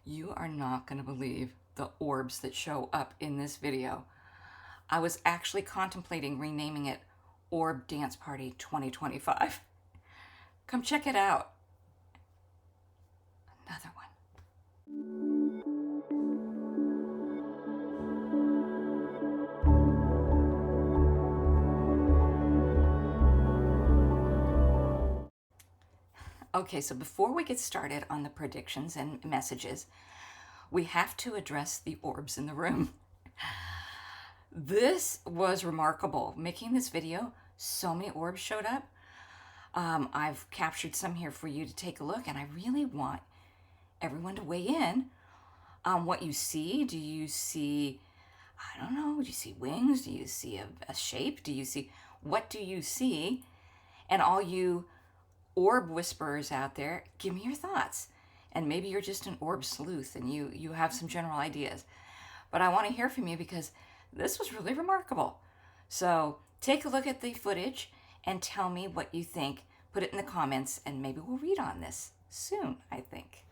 You are not going to believe the orbs that show up in this video. I was actually contemplating renaming it Orb Dance Party 2025. Come check it out. Another one. Okay, so before we get started on the predictions and messages, we have to address the orbs in the room. This was remarkable. Making this video, so many orbs showed up. I've captured some here for you to take a look, and I really want everyone to weigh in on what you see. Do you see, I don't know, do you see wings? Do you see a shape? What do you see? And all you orb whisperers out there, give me your thoughts. And maybe you're just an orb sleuth and you have some general ideas. But I want to hear from you because this was really remarkable. So take a look at the footage and tell me what you think. Put it in the comments and maybe we'll read on this soon, I think.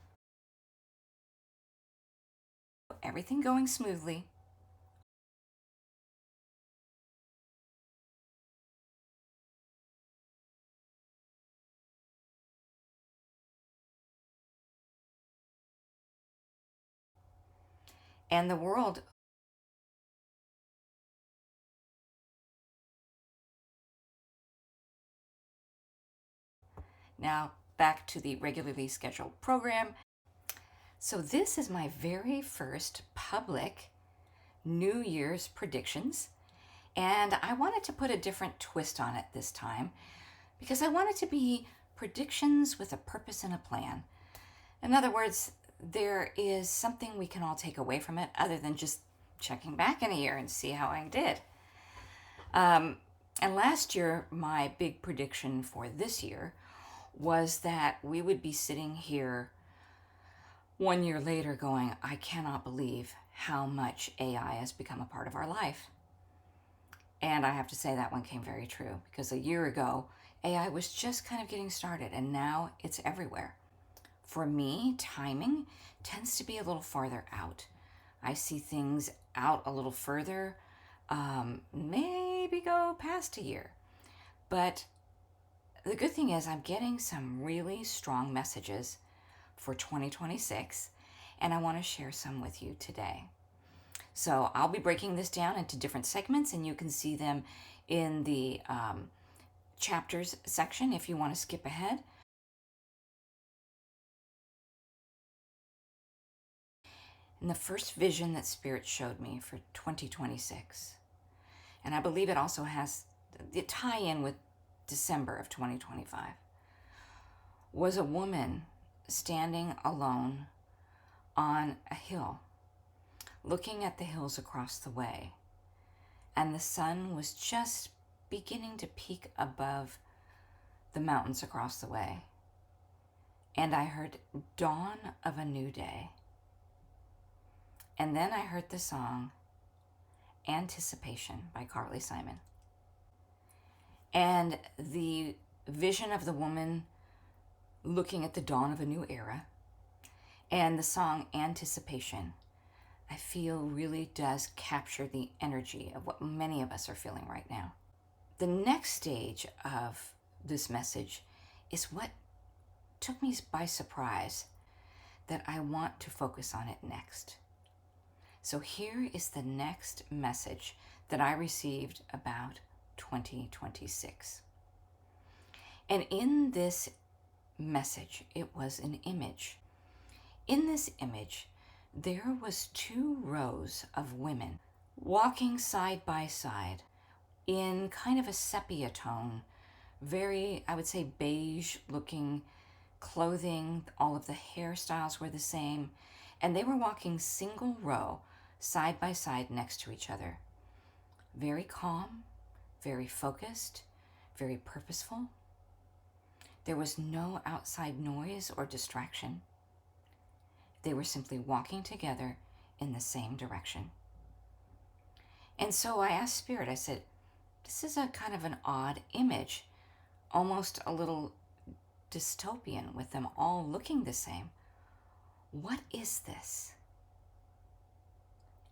Everything going smoothly. And the world now back to the regularly scheduled program. So this is my very first public New Year's predictions, and I wanted to put a different twist on it this time because I want it to be predictions with a purpose and a plan. In other words, there is something we can all take away from it other than just checking back in a year and see how I did. And last year, my big prediction for this year was that we would be sitting here 1 year later going, I cannot believe how much AI has become a part of our life. And I have to say that one came very true because a year ago, AI was just kind of getting started and now it's everywhere. For me, timing tends to be a little farther out. I see things out a little further, maybe go past a year. But the good thing is I'm getting some really strong messages for 2026, and I want to share some with you today. So I'll be breaking this down into different segments, and you can see them in the chapters section if you want to skip ahead. And the first vision that Spirit showed me for 2026, and I believe it also has the tie-in with December of 2025, was a woman standing alone on a hill, looking at the hills across the way. And the sun was just beginning to peek above the mountains across the way. And I heard dawn of a new day. And then I heard the song Anticipation by Carly Simon. And the vision of the woman looking at the dawn of a new era and the song Anticipation, I feel really does capture the energy of what many of us are feeling right now. The next stage of this message is what took me by surprise that I want to focus on it next. So here is the next message that I received about 2026. And in this message, it was an image. In this image, there was 2 rows of women walking side by side in kind of a sepia tone, very, I would say, beige looking clothing. All of the hairstyles were the same, and they were walking single row, side by side next to each other. Very calm, very focused, very purposeful. There was no outside noise or distraction. They were simply walking together in the same direction. And so I asked Spirit, I said, this is a kind of an odd image, almost a little dystopian with them all looking the same. what is this?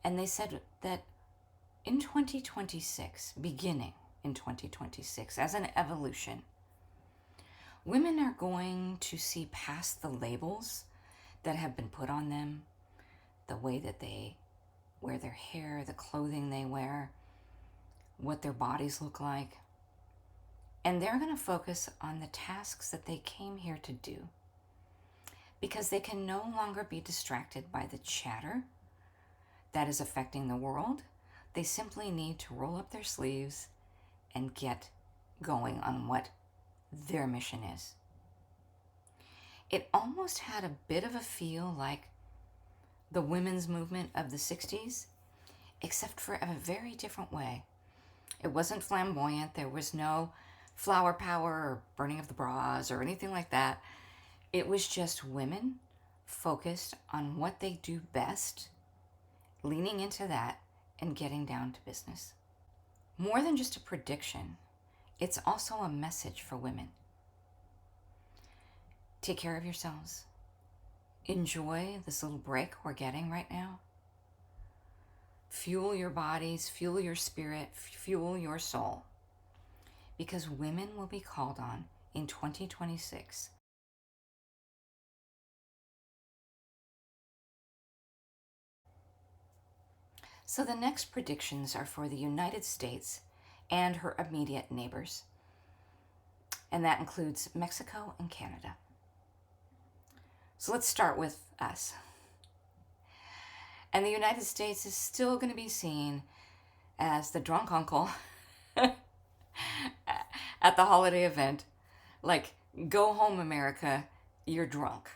And they said that in 2026, beginning in 2026, as an evolution, women are going to see past the labels that have been put on them, the way that they wear their hair, the clothing they wear, what their bodies look like. And they're going to focus on the tasks that they came here to do, because they can no longer be distracted by the chatter that is affecting the world. They simply need to roll up their sleeves and get going on what their mission is. It almost had a bit of a feel like the women's movement of the 60s, except for a very different way. It wasn't flamboyant. There was no flower power or burning of the bras or anything like that. It was just women focused on what they do best, leaning into that and getting down to business. More than just a prediction, it's also a message for women. Take care of yourselves. Enjoy this little break we're getting right now. Fuel your bodies, fuel your spirit, fuel your soul. Because women will be called on in 2026 . So the next predictions are for the United States and her immediate neighbors. And that includes Mexico and Canada. So let's start with us. And the United States is still going to be seen as the drunk uncle at the holiday event. Like, go home, America, you're drunk.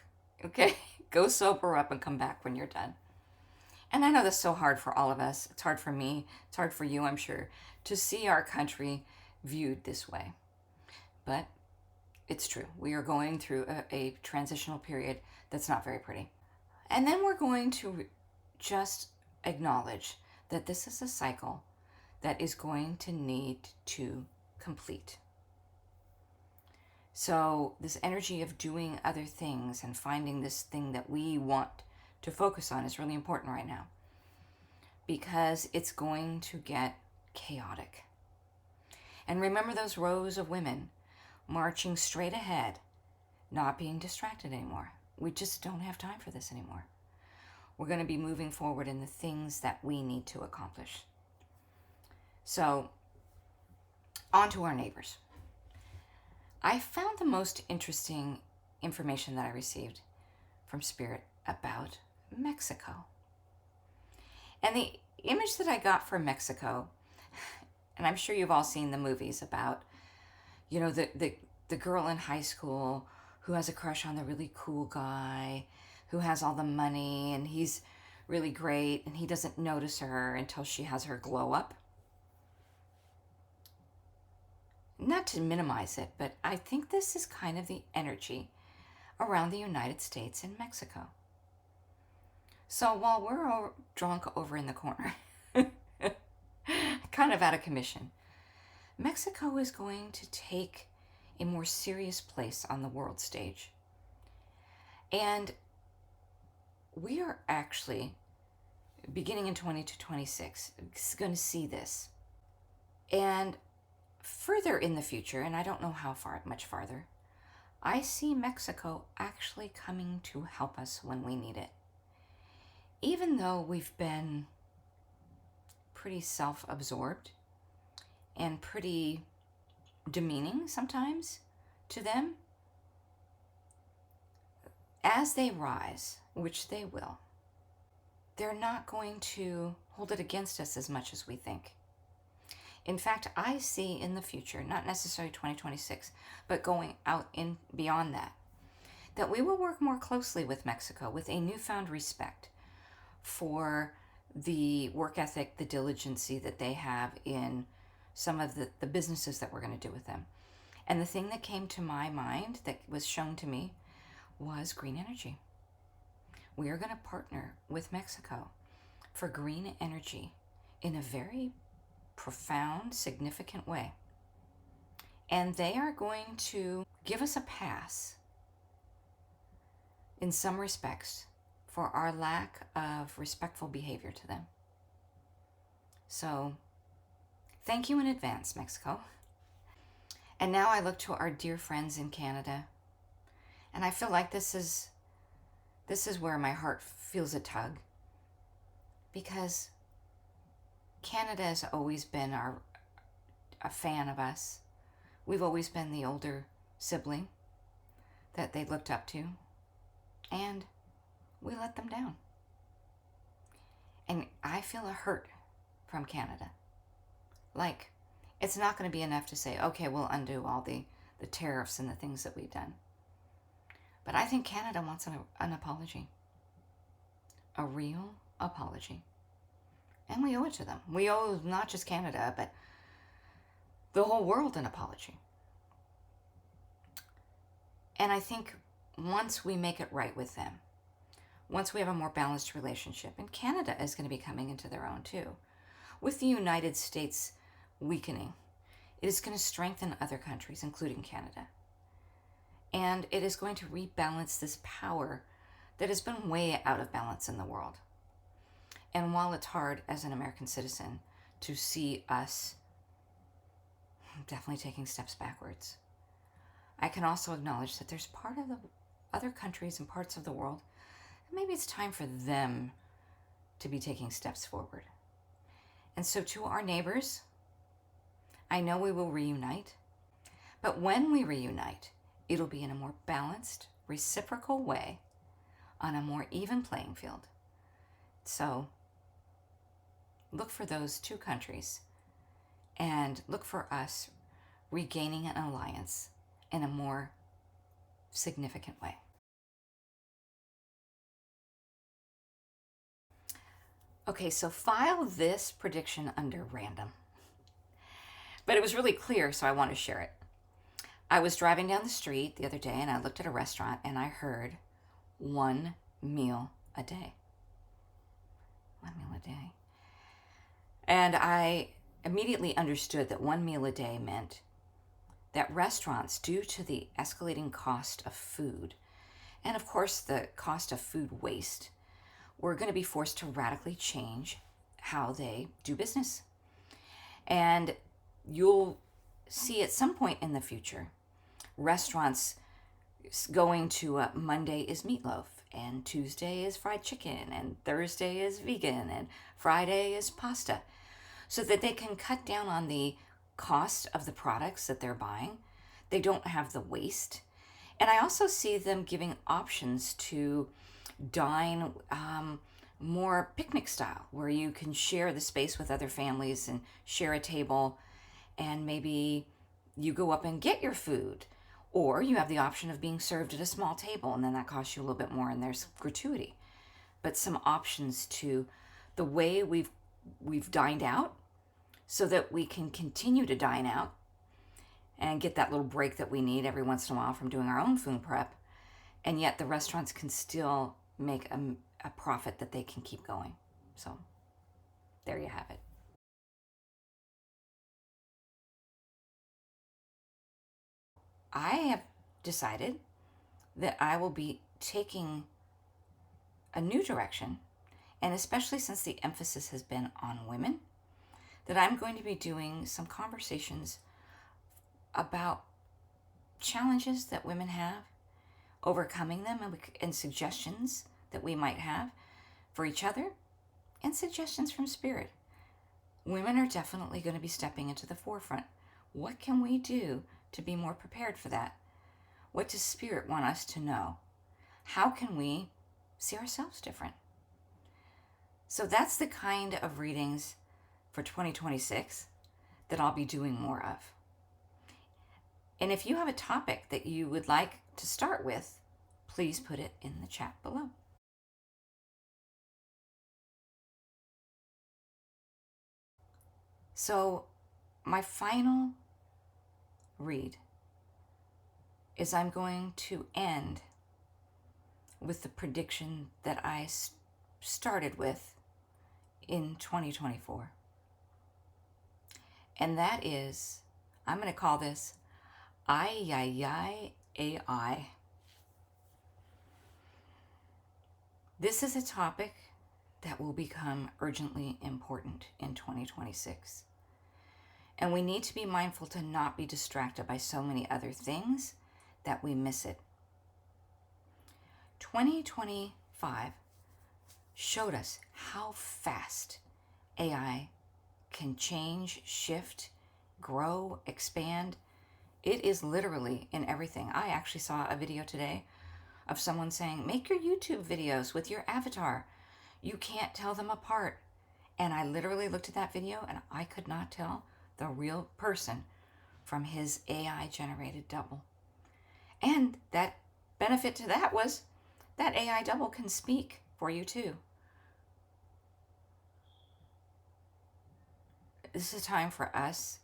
Okay? Go sober up and come back when you're done. And I know that's so hard for all of us. It's hard for me. It's hard for you, I'm sure, to see our country viewed this way. But it's true. We are going through a transitional period that's not very pretty. And then we're going to just acknowledge that this is a cycle that is going to need to complete. So this energy of doing other things and finding this thing that we want to focus on is really important right now, because it's going to get chaotic. And remember those rows of women marching straight ahead, not being distracted anymore. We just don't have time for this anymore. We're going to be moving forward in the things that we need to accomplish. So, on to our neighbors. I found the most interesting information that I received from Spirit about Mexico. And the image that I got from Mexico, and I'm sure you've all seen the movies about, you know, the girl in high school who has a crush on the really cool guy who has all the money and he's really great and he doesn't notice her until she has her glow up. Not to minimize it, but I think this is kind of the energy around the United States and Mexico. So while we're all drunk over in the corner, kind of out of commission, Mexico is going to take a more serious place on the world stage. And we are actually, beginning in 2026, going to see this. And further in the future, and I don't know how far, much farther, I see Mexico actually coming to help us when we need it. Even though we've been pretty self-absorbed and pretty demeaning sometimes to them, as they rise, which they will, they're not going to hold it against us as much as we think. In fact, I see in the future, not necessarily 2026, but going out in beyond that, that we will work more closely with Mexico with a newfound respect for the work ethic, the diligency that they have in some of the businesses that we're going to do with them. And the thing that came to my mind that was shown to me was green energy. We are going to partner with Mexico for green energy in a very profound, significant way. And they are going to give us a pass in some respects for our lack of respectful behavior to them. So, thank you in advance, Mexico. And now I look to our dear friends in Canada, and I feel like this is where my heart feels a tug, because Canada has always been a fan of us. We've always been the older sibling that they looked up to, and we let them down. And I feel a hurt from Canada. Like, it's not going to be enough to say, okay, we'll undo all the tariffs and the things that we've done. But I think Canada wants an apology. A real apology. And we owe it to them. We owe not just Canada, but the whole world an apology. And I think once we make it right with them, once we have a more balanced relationship, and Canada is going to be coming into their own too, with the United States weakening, it is going to strengthen other countries, including Canada. And it is going to rebalance this power that has been way out of balance in the world. And while it's hard as an American citizen to see us definitely taking steps backwards, I can also acknowledge that there's part of the other countries and parts of the world, and maybe it's time for them to be taking steps forward. And so to our neighbors, I know we will reunite, but when we reunite, it'll be in a more balanced, reciprocal way, on a more even playing field. So look for those two countries and look for us regaining an alliance in a more significant way. Okay, so file this prediction under random. But it was really clear, so I want to share it. I was driving down the street the other day and I looked at a restaurant and I heard 1 meal a day. 1 meal a day. And I immediately understood that 1 meal a day meant that restaurants, due to the escalating cost of food, and of course the cost of food waste, were going to be forced to radically change how they do business. And you'll see at some point in the future, restaurants going to Monday is meatloaf, and Tuesday is fried chicken, and Thursday is vegan, and Friday is pasta, so that they can cut down on the cost of the products that they're buying. They don't have the waste. And I also see them giving options to dine more picnic style, where you can share the space with other families and share a table, and maybe you go up and get your food, or you have the option of being served at a small table, and then that costs you a little bit more and there's gratuity. But some options to the way we've dined out, so that we can continue to dine out and get that little break that we need every once in a while from doing our own food prep, and yet the restaurants can still make a profit that they can keep going. So there you have it. I have decided that I will be taking a new direction, and especially since the emphasis has been on women, that I'm going to be doing some conversations about challenges that women have, overcoming them, and suggestions that we might have for each other, and suggestions from Spirit. Women are definitely going to be stepping into the forefront. What can we do to be more prepared for that? What does Spirit want us to know? How can we see ourselves different? So that's the kind of readings for 2026 that I'll be doing more of. And if you have a topic that you would like to start with, please put it in the chat below. So my final read is I'm going to end with the prediction that I started with in 2024. And that is, I'm going to call this AI. This is a topic that will become urgently important in 2026. And we need to be mindful to not be distracted by so many other things that we miss it. 2025 showed us how fast AI can change, shift, grow, expand. It is literally in everything. I actually saw a video today of someone saying, make your YouTube videos with your avatar. You can't tell them apart. And I literally looked at that video and I could not tell the real person from his AI generated double. And that benefit to that was that AI double can speak for you too. This is a time for us,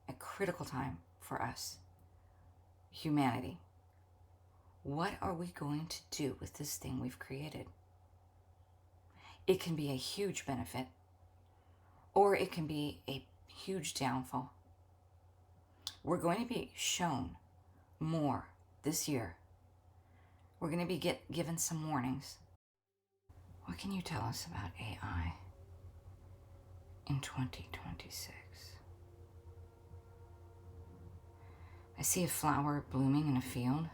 a critical time for us, humanity. What are we going to do with this thing we've created? It can be a huge benefit, or it can be a huge downfall. We're going to be shown more this year. We're going to be given some warnings. What can you tell us about AI in 2026? I see a flower blooming in a field,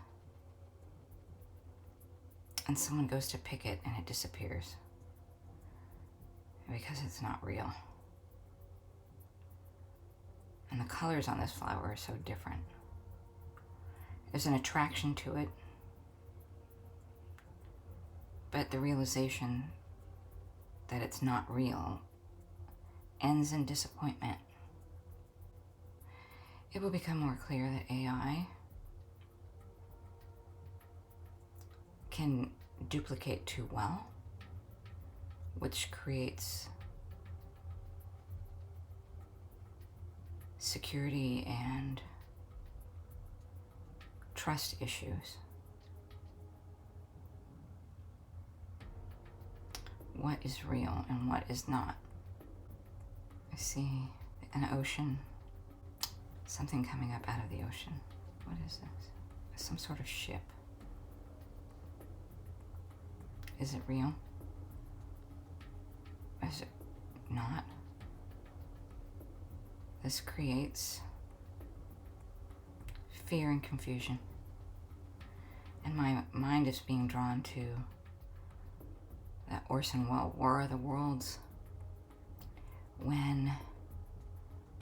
and someone goes to pick it and it disappears because it's not real. And the colors on this flower are so different. There's an attraction to it, but the realization that it's not real ends in disappointment. It will become more clear that AI can duplicate too well, which creates security and trust issues. What is real and what is not? I see an ocean, something coming up out of the ocean. What is this? Some sort of ship. Is it real? Is it not? This creates fear and confusion. And my mind is being drawn to that Orson Welles War of the Worlds, when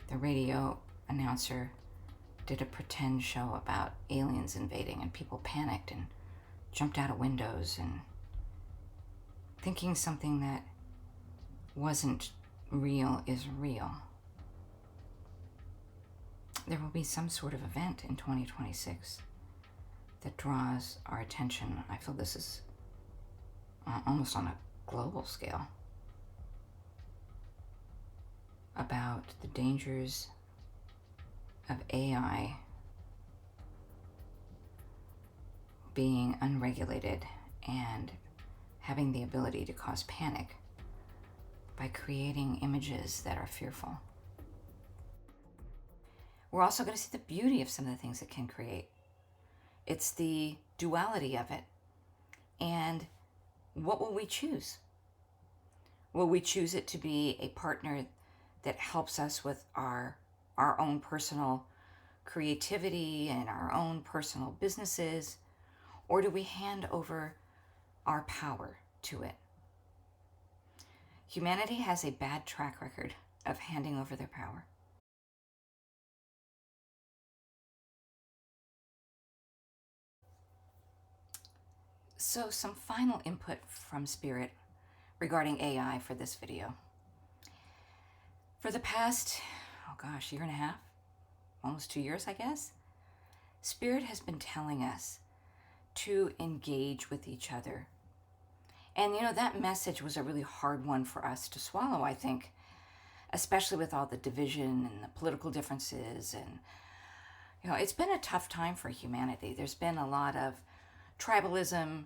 the radio announcer did a pretend show about aliens invading and people panicked and jumped out of windows and thinking something that wasn't real is real. There will be some sort of event in 2026 that draws our attention. I feel this is almost on a global scale, about the dangers of AI being unregulated and having the ability to cause panic by creating images that are fearful. We're also going to see the beauty of some of the things it can create. It's the duality of it. And what will we choose? Will we choose it to be a partner that helps us with our own personal creativity and our own personal businesses? Or do we hand over our power to it? Humanity has a bad track record of handing over their power. So some final input from Spirit regarding AI for this video. For the past, year and a half, almost 2 years, I guess, Spirit has been telling us to engage with each other. And that message was a really hard one for us to swallow, I think, especially with all the division and the political differences. And, it's been a tough time for humanity. There's been a lot of tribalism,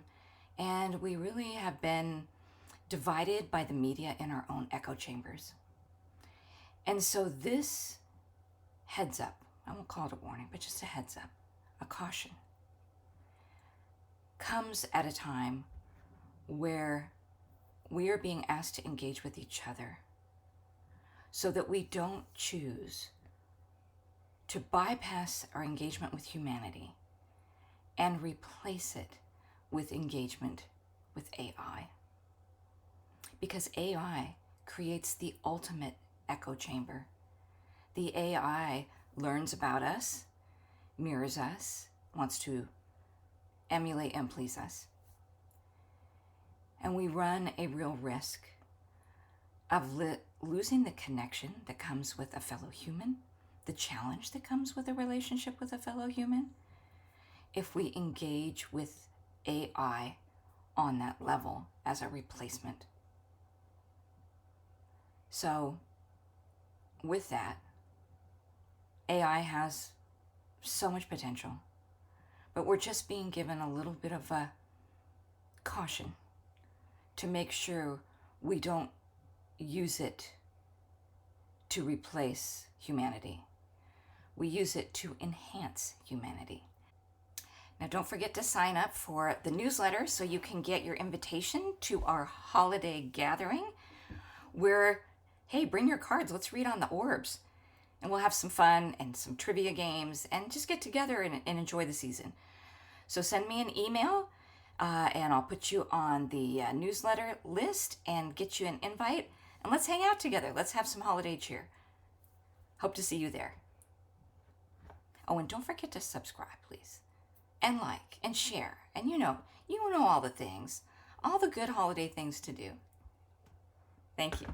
and we really have been divided by the media in our own echo chambers. And so this heads up, I won't call it a warning, but just a heads up, a caution, comes at a time where we are being asked to engage with each other so that we don't choose to bypass our engagement with humanity and replace it with engagement with AI. Because AI creates the ultimate echo chamber. The AI learns about us, mirrors us, wants to emulate and please us. And we run a real risk of losing the connection that comes with a fellow human, the challenge that comes with a relationship with a fellow human, if we engage with AI on that level as a replacement. So, with that, AI has so much potential, but we're just being given a little bit of a caution to make sure we don't use it to replace humanity. We use it to enhance humanity. Now, don't forget to sign up for the newsletter so you can get your invitation to our holiday gathering where, hey, bring your cards. Let's read on the Orbs. And we'll have some fun and some trivia games and just get together and enjoy the season. So send me an email and I'll put you on the newsletter list and get you an invite. And let's hang out together. Let's have some holiday cheer. Hope to see you there. Oh, and don't forget to subscribe, please. And like and share. And you know all the things. All the good holiday things to do. Thank you.